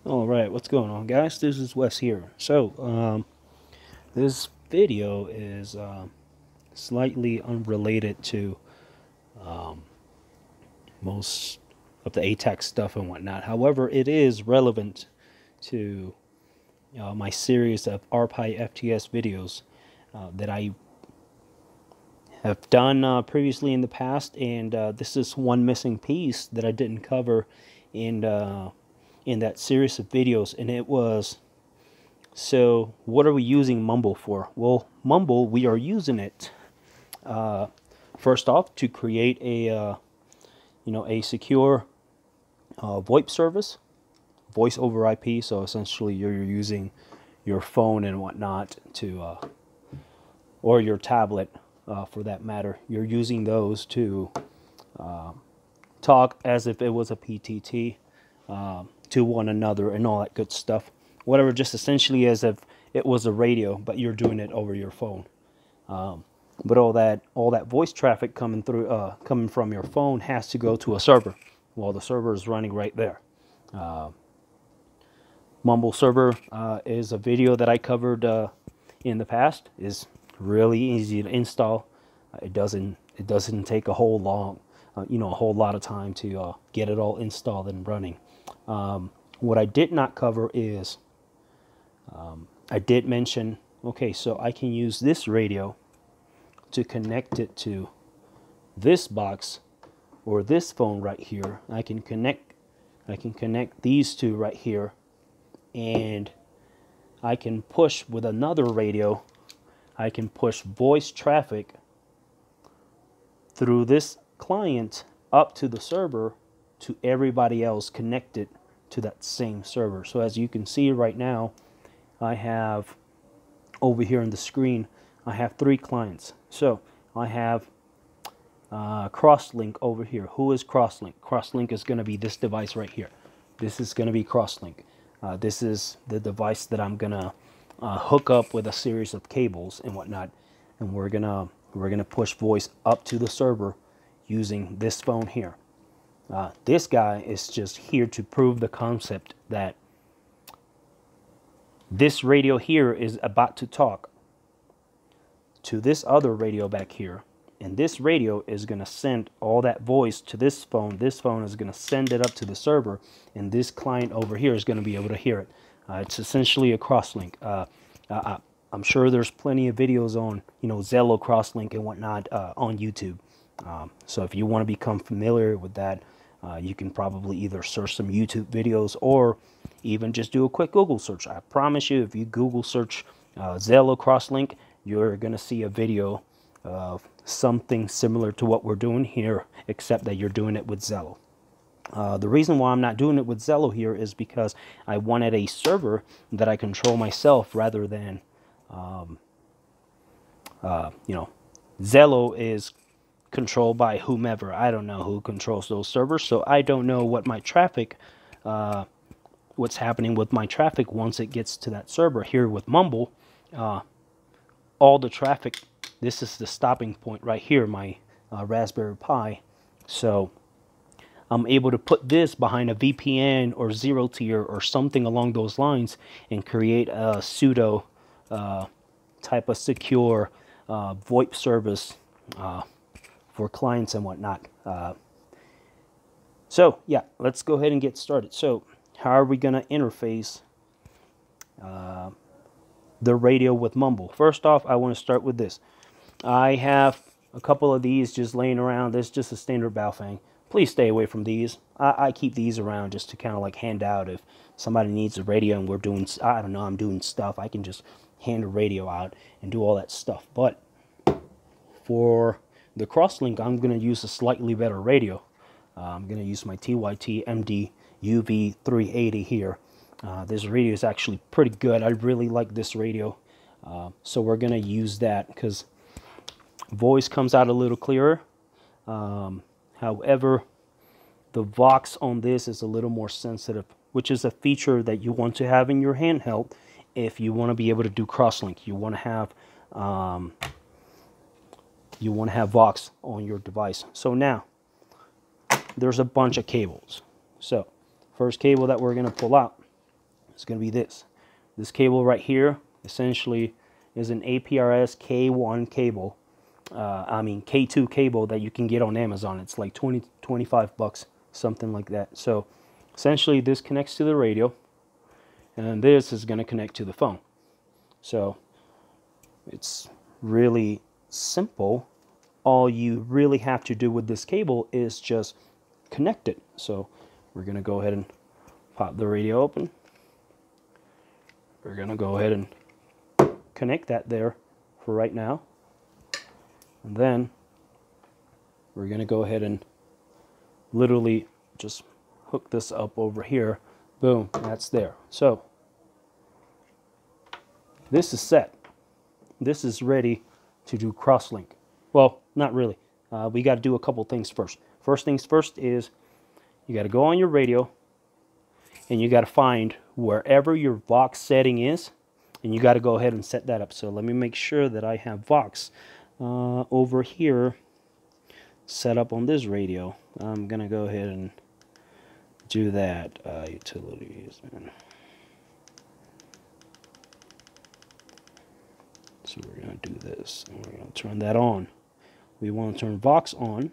All right, what's going on, guys? This is Wes here. This video is slightly unrelated to most of the ATAC stuff and whatnot. However, it is relevant to my series of RPI FTS videos that I have done previously in the past, and this is one missing piece that I didn't cover in that series of videos, and it was. So what are we using Mumble for? Well, Mumble, we are using it first off to create a secure VoIP service, voice over IP. So essentially, you're using your phone and whatnot to, or your tablet for that matter. You're using those to talk as if it was a PTT to one another and all that good stuff. Whatever, just essentially as if it was a radio, but you're doing it over your phone. But all that voice traffic coming from your phone has to go to a server. Well, the server is running right there. Mumble server is a video that I covered in the past. Is really easy to install. It doesn't take a whole lot of time to get it all installed and running. What I did not cover is I did mention, okay, so I can use this radio to connect it to this box or this phone right here. I can connect these two right here, and I can push with another radio. I can push voice traffic through this client up to the server to everybody else connected to that same server. So as you can see right now, I have over here on the screen, I have 3 clients. So I have crosslink over here. Who is crosslink? Crosslink is going to be this device right here. This is going to be crosslink. This is the device that I'm going to hook up with a series of cables and whatnot, and we're gonna push voice up to the server using this phone here. This guy is just here to prove the concept that this radio here is about to talk to this other radio back here, and this radio is going to send all that voice to this phone. This phone is going to send it up to the server, and this client over here is going to be able to hear it. It's essentially a crosslink. I'm sure there's plenty of videos on, Zello crosslink and whatnot on YouTube. So if you want to become familiar with that, you can probably either search some YouTube videos or even just do a quick Google search. I promise you, if you Google search Zello crosslink, you're going to see a video of something similar to what we're doing here, except that you're doing it with Zello. The reason why I'm not doing it with Zello here is because I wanted a server that I control myself rather than, Zello is controlled by whomever. I don't know who controls those servers, so I don't know what my traffic, what's happening with my traffic once it gets to that server. Here with Mumble, all the traffic, this is the stopping point right here, my Raspberry Pi. So I'm able to put this behind a VPN or zero tier or something along those lines and create a pseudo type of secure VoIP service for clients and whatnot. So yeah, let's go ahead and get started. So how are we going to interface the radio with Mumble? First off, I want to start with this. I have a couple of these just laying around. This is just a standard Baofeng. Please stay away from these. I keep these around just to kind of like hand out if somebody needs a radio and we're doing, I don't know, I'm doing stuff. I can just hand a radio out and do all that stuff. But for the crosslink, I'm going to use a slightly better radio. I'm going to use my TYT MD UV380 here. This radio is actually pretty good. I really like this radio. So we're going to use that because voice comes out a little clearer. However, the Vox on this is a little more sensitive, which is a feature that you want to have in your handheld if you want to be able to do crosslink. You want to have Vox on your device. So now there's a bunch of cables. So first cable that we're going to pull out is going to be this. This cable right here essentially is an APRS K1 cable. K2 cable that you can get on Amazon. It's like 25 bucks, something like that. So essentially this connects to the radio, and this is going to connect to the phone. So it's really simple. All you really have to do with this cable is just connect it. So we're going to go ahead and pop the radio open. We're going to go ahead and connect that there for right now. And then we're going to go ahead and literally just hook this up over here. Boom, that's there. So this is set. This is ready to do crosslink. Well, not really. We got to do a couple things first. First things first is you got to go on your radio and you got to find wherever your Vox setting is, and you got to go ahead and set that up. So let me make sure that I have Vox over here set up on this radio. I'm gonna go ahead and do that. Utilities, man. So we're gonna do this, and we're gonna turn that on. We want to turn Vox on,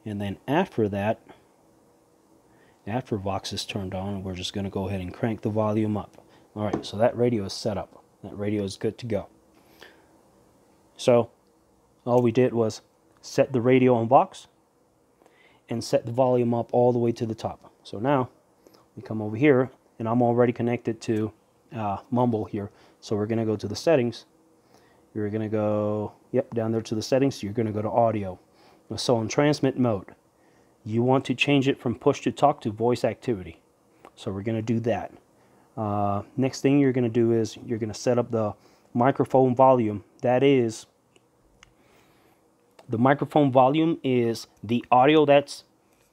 and then after that, after Vox is turned on, we're just gonna go ahead and crank the volume up. All right, so that radio is set up. That radio is good to go. So all we did was set the radio on Vox and set the volume up all the way to the top. So now we come over here, and I'm already connected to Mumble here. So we're going to go to the settings. You're going to go, down there to the settings. You're going to go to audio. So in transmit mode, you want to change it from push to talk to voice activity. So we're going to do that. Next thing you're going to do is you're going to set up the microphone volume. That is, the microphone volume is the audio that's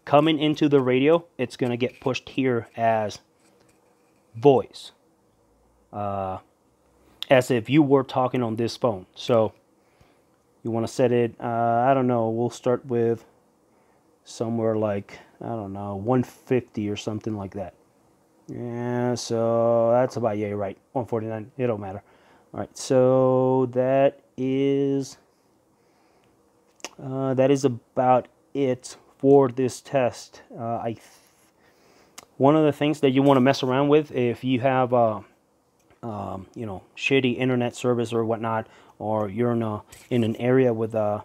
coming into the radio. It's going to get pushed here as voice, as if you were talking on this phone. So you want to set it, I don't know, we'll start with somewhere like, I don't know, 150 or something like that. Yeah, so that's about, yeah, you're right, 149, it don't matter. All right, so that is about it for this test. One of the things that you want to mess around with, if you have shitty internet service or whatnot, or you're in an area with a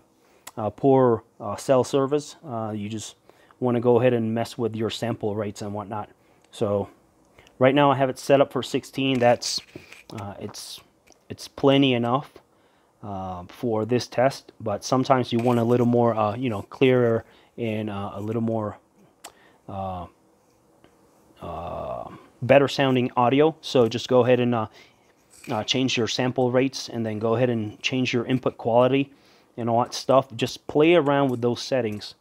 poor cell service, you just want to go ahead and mess with your sample rates and whatnot. So right now I have it set up for 16. That's it's plenty enough for this test, but sometimes you want a little more clearer and a little more better sounding audio. So just go ahead and change your sample rates, and then go ahead and change your input quality and all that stuff. Just play around with those settings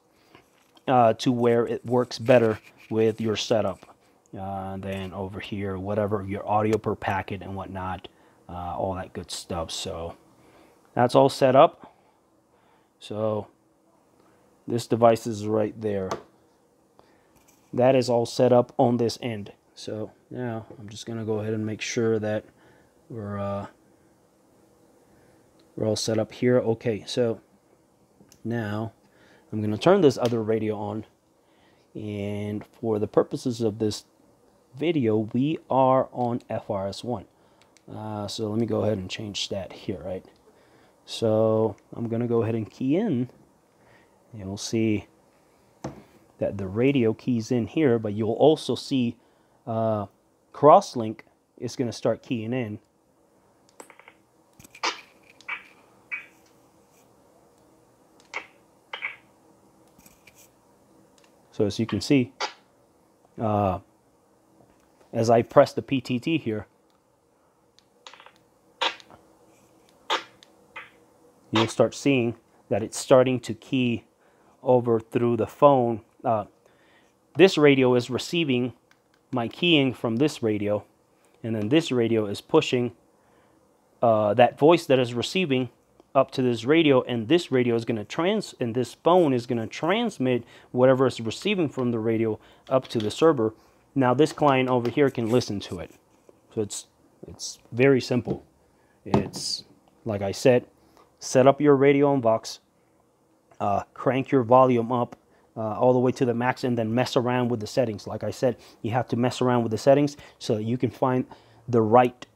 to where it works better with your setup. Then over here, whatever your audio per packet and whatnot, all that good stuff. So that's all set up. So this device is right there. That is all set up on this end. So now I'm just gonna go ahead and make sure that we're all set up here. Okay, so now I'm gonna turn this other radio on, and for the purposes of this video, we are on FRS1. So let me go ahead and change that here, right? So I'm gonna go ahead and key in, and we'll see that the radio keys in here, but you'll also see crosslink is gonna start keying in. So as you can see, as I press the PTT here, you'll start seeing that it's starting to key over through the phone. This radio is receiving my keying from this radio, and then this radio is pushing that voice that is receiving up to this radio, and this radio is going to and this phone is going to transmit whatever it's receiving from the radio up to the server, Now this client over here can listen to it. So it's very simple. It's, like I said, set up your radio on Vox, crank your volume up all the way to the max, and then mess around with the settings. Like I said, you have to mess around with the settings so that you can find the right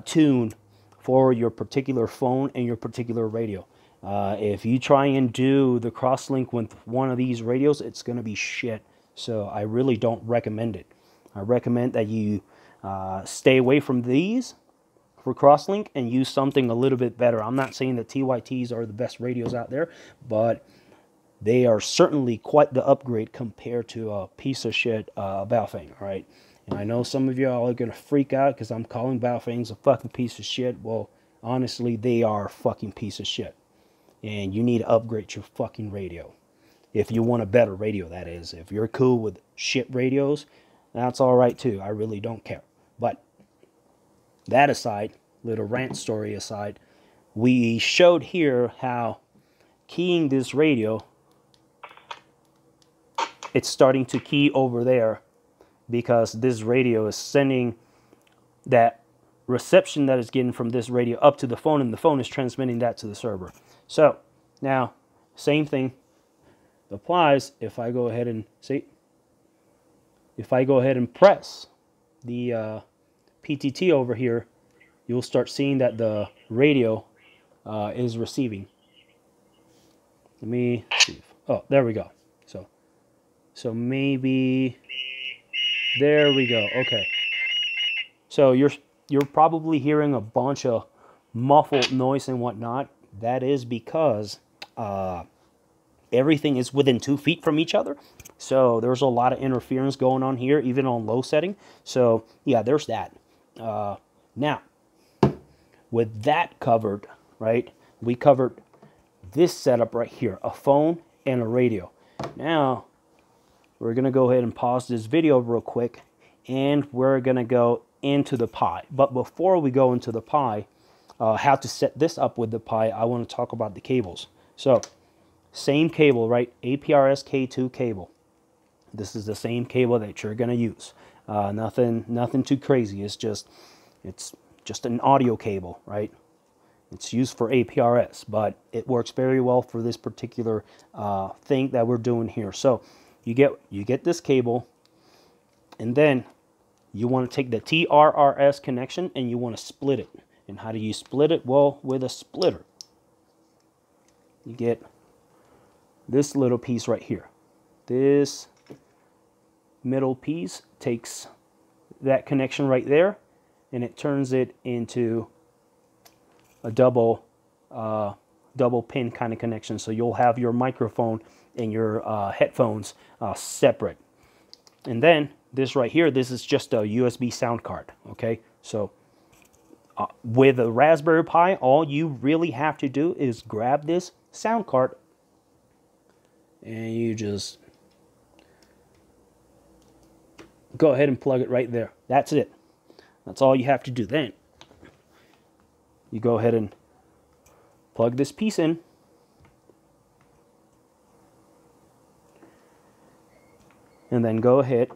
tune for your particular phone and your particular radio. If you try and do the crosslink with one of these radios, it's going to be shit. So I really don't recommend it. I recommend that you stay away from these for crosslink and use something a little bit better. I'm not saying that TYTs are the best radios out there, but they are certainly quite the upgrade compared to a piece of shit Baofeng, all right? And I know some of y'all are going to freak out because I'm calling Baofengs a fucking piece of shit. Well, honestly, they are a fucking piece of shit. And you need to upgrade your fucking radio. If you want a better radio, that is. If you're cool with shit radios, that's all right too. I really don't care. But that aside, little rant story aside, we showed here how keying this radio, it's starting to key over there because this radio is sending that reception that it's getting from this radio up to the phone, and the phone is transmitting that to the server. So now, same thing applies if I go ahead and see, if I go ahead and press the PTT over here, you'll start seeing that the radio is receiving. Let me see. Oh, there we go. So maybe there we go. Okay. So you're probably hearing a bunch of muffled noise and whatnot. That is because everything is within 2 feet from each other. So there's a lot of interference going on here, even on low setting. So yeah, there's that. Now, with that covered, right, we covered this setup right here, a phone and a radio. Now, we're going to go ahead and pause this video real quick, and we're going to go into the Pi. But before we go into the Pi, how to set this up with the Pi, I want to talk about the cables. So, same cable, right? APRS K2 cable. This is the same cable that you're going to use. Nothing too crazy. It's just an audio cable, right? It's used for APRS, but it works very well for this particular thing that we're doing here. So you get this cable, and then you want to take the TRRS connection and you want to split it. And how do you split it? Well, with a splitter. You get this little piece right here. This middle piece takes that connection right there, and it turns it into a double pin kind of connection. So you'll have your microphone and your headphones separate. And then this right here, this is just a USB sound card. Okay, so with a Raspberry Pi, all you really have to do is grab this sound card and you just go ahead and plug it right there. That's it. That's all you have to do. Then you go ahead and plug this piece in. And then go ahead.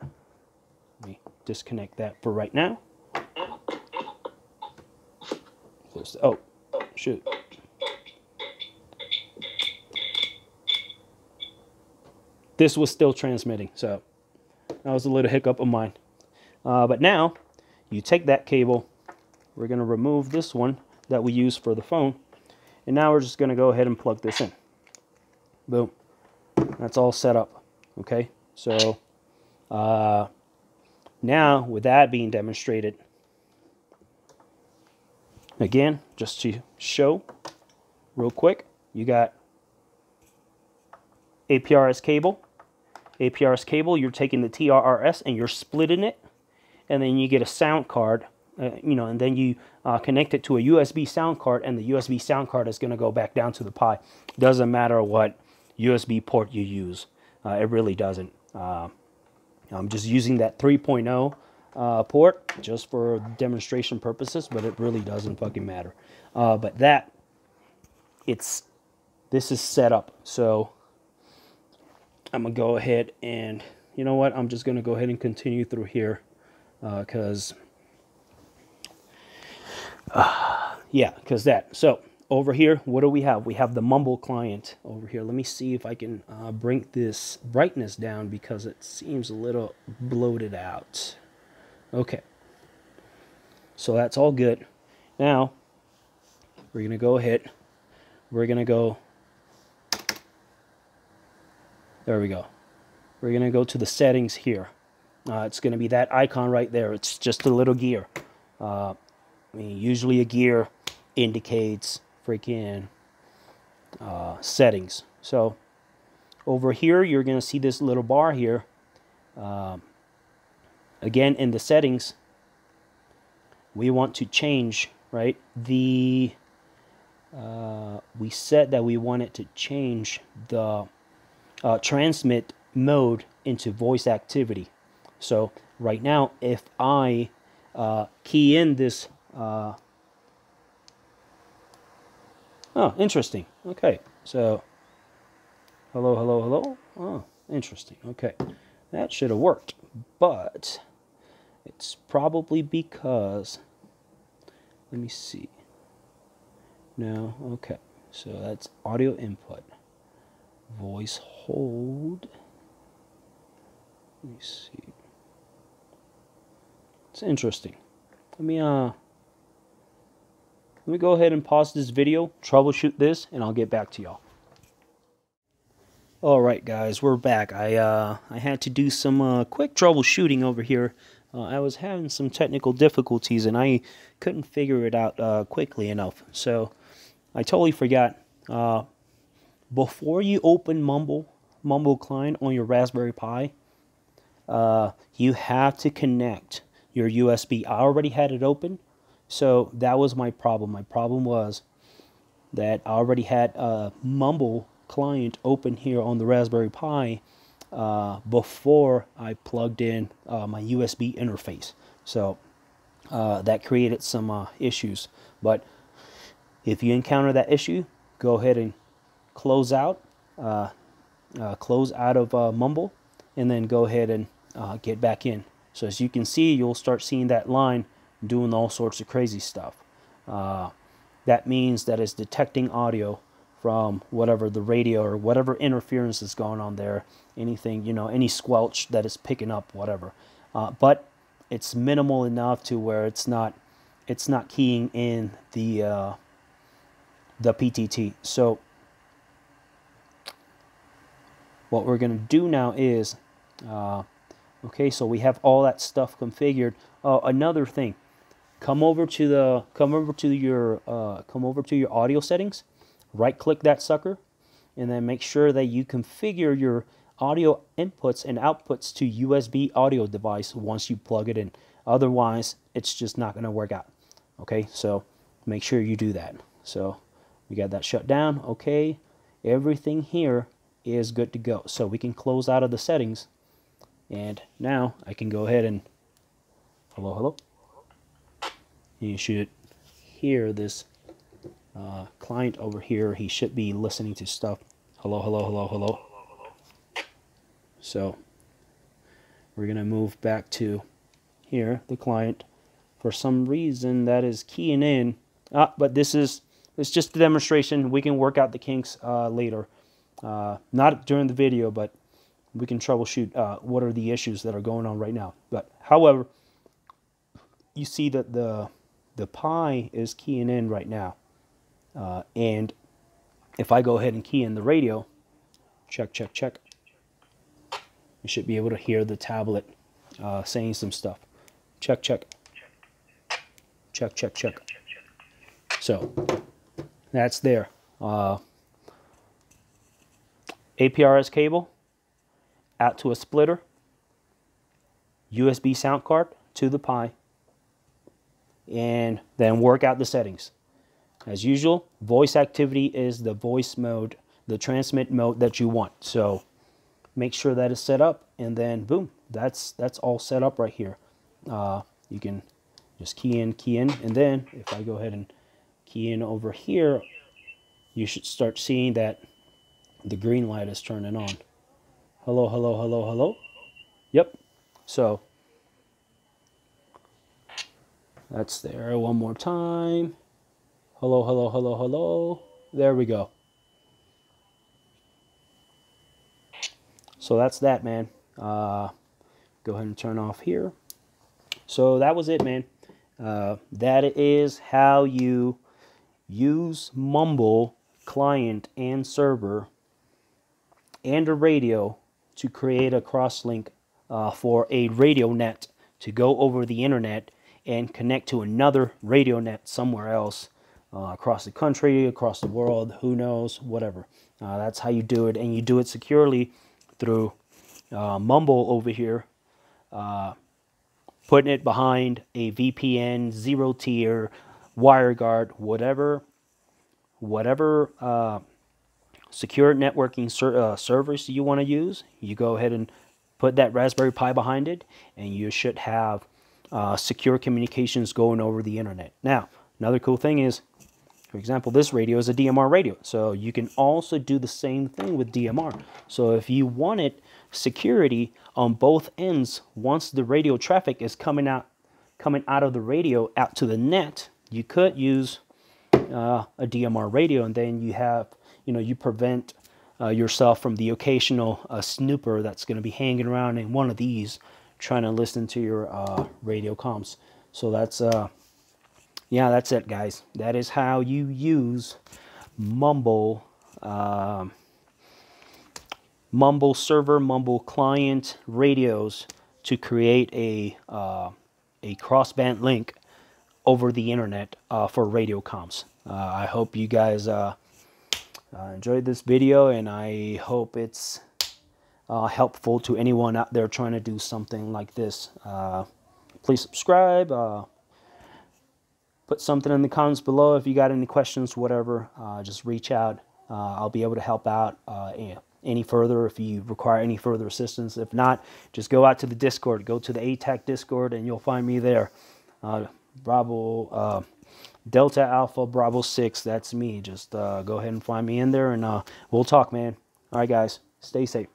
Let me disconnect that for right now. Oh, shoot. This was still transmitting, so that was a little hiccup of mine. But now, you take that cable. We're going to remove this one that we use for the phone. And now we're just going to go ahead and plug this in. Boom. That's all set up. Okay, so now with that being demonstrated, again, just to show real quick, you got APRS cable. APRS cable, you're taking the TRRS and you're splitting it, and then you get a sound card, and then you connect it to a USB sound card, and the USB sound card is going to go back down to the Pi. Doesn't matter what USB port you use. It really doesn't. I'm just using that 3.0 port just for demonstration purposes, but it really doesn't fucking matter. But this is set up. So I'm gonna go ahead and you know what? I'm just going to go ahead and continue through here because, because that. So over here, what do we have? We have the Mumble client over here. Let me see if I can bring this brightness down because it seems a little bloated out. Okay. So that's all good. Now, we're going to go ahead. We're going to go. There we go. We're going to go to the settings here. It's going to be that icon right there. It's just a little gear. I mean, usually a gear indicates freaking settings. So over here, you're going to see this little bar here. Again, in the settings, we want to change, right? We said that we wanted to change the transmit mode into voice activity. So right now, if I key in this, oh, interesting. Okay, so hello, hello, hello. Oh, interesting. Okay, that should have worked, but it's probably because, let me see. No, okay, so that's audio input. Voice hold. Let me see. It's interesting. Let me go ahead and pause this video, troubleshoot this, and I'll get back to y'all. All right, guys, we're back. I had to do some quick troubleshooting over here. I was having some technical difficulties, and I couldn't figure it out quickly enough. So I totally forgot. Before you open Mumble client on your Raspberry Pi, you have to connect your USB. I already had it open, so that was my problem. My problem was that I already had a Mumble client open here on the Raspberry Pi before I plugged in my USB interface. So that created some issues. But if you encounter that issue, go ahead and close out of Mumble, and then go ahead and get back in. So as you can see, you'll start seeing that line doing all sorts of crazy stuff. That means that it's detecting audio from whatever the radio or whatever interference is going on there, anything, any squelch that is picking up, whatever. But it's minimal enough to where it's not keying in the PTT. So what we're going to do now is, okay, so we have all that stuff configured. Another thing, come over to your audio settings, right click that sucker, and then make sure that you configure your audio inputs and outputs to USB audio device once you plug it in. Otherwise, it's just not going to work out. Okay, so make sure you do that. So we got that shut down. Okay, everything here is good to go. So we can close out of the settings, and now I can go ahead and hello, hello. You should hear this client over here. He should be listening to stuff. Hello, hello, hello, hello. So we're gonna move back to here, the client. For some reason that is keying in, but it's just a demonstration. We can work out the kinks later. Not during the video, but we can troubleshoot what are the issues that are going on right now. But however, you see that the Pi is keying in right now, and if I go ahead and key in the radio, check, you should be able to hear the tablet saying some stuff. Check. So that's there. APRS cable out to a splitter, USB sound card to the Pi, and then work out the settings. As usual, voice activity is the voice mode, the transmit mode that you want. So make sure that is set up, and then boom, that's all set up right here. You can just key in, and then if I go ahead and key in over here, you should start seeing that the green light is turning on. Hello, hello, hello, hello. Yep. So that's there. One more time. Hello, hello, hello, hello. There we go. So that's that, man. Go ahead and turn off here. So that was it, man. That is how you use Mumble client and server and a radio to create a crosslink for a radio net to go over the internet and connect to another radio net somewhere else across the country, across the world, who knows, whatever. That's how you do it, and you do it securely through Mumble over here, putting it behind a VPN, zero tier, WireGuard, whatever secure networking servers you want to use. You go ahead and put that Raspberry Pi behind it, and you should have secure communications going over the internet. Now, another cool thing is, for example, this radio is a DMR radio, so you can also do the same thing with DMR. So if you wanted security on both ends, once the radio traffic is coming out of the radio out to the net, you could use a DMR radio, and then you have, you prevent yourself from the occasional snooper that's going to be hanging around in one of these trying to listen to your radio comms. So that's yeah, that's it, guys. That is how you use Mumble, Mumble server, Mumble client radios to create a crossband link over the internet for radio comms. I hope you guys enjoyed this video, and I hope it's helpful to anyone out there trying to do something like this. Please subscribe. Put something in the comments below if you got any questions, whatever. Just reach out. I'll be able to help out any further if you require any further assistance. If not, just go out to the Discord. Go to the ATAC Discord, and you'll find me there. Bravo Delta Alpha Bravo 6. That's me. Just go ahead and find me in there, and we'll talk, man. All right, guys. Stay safe.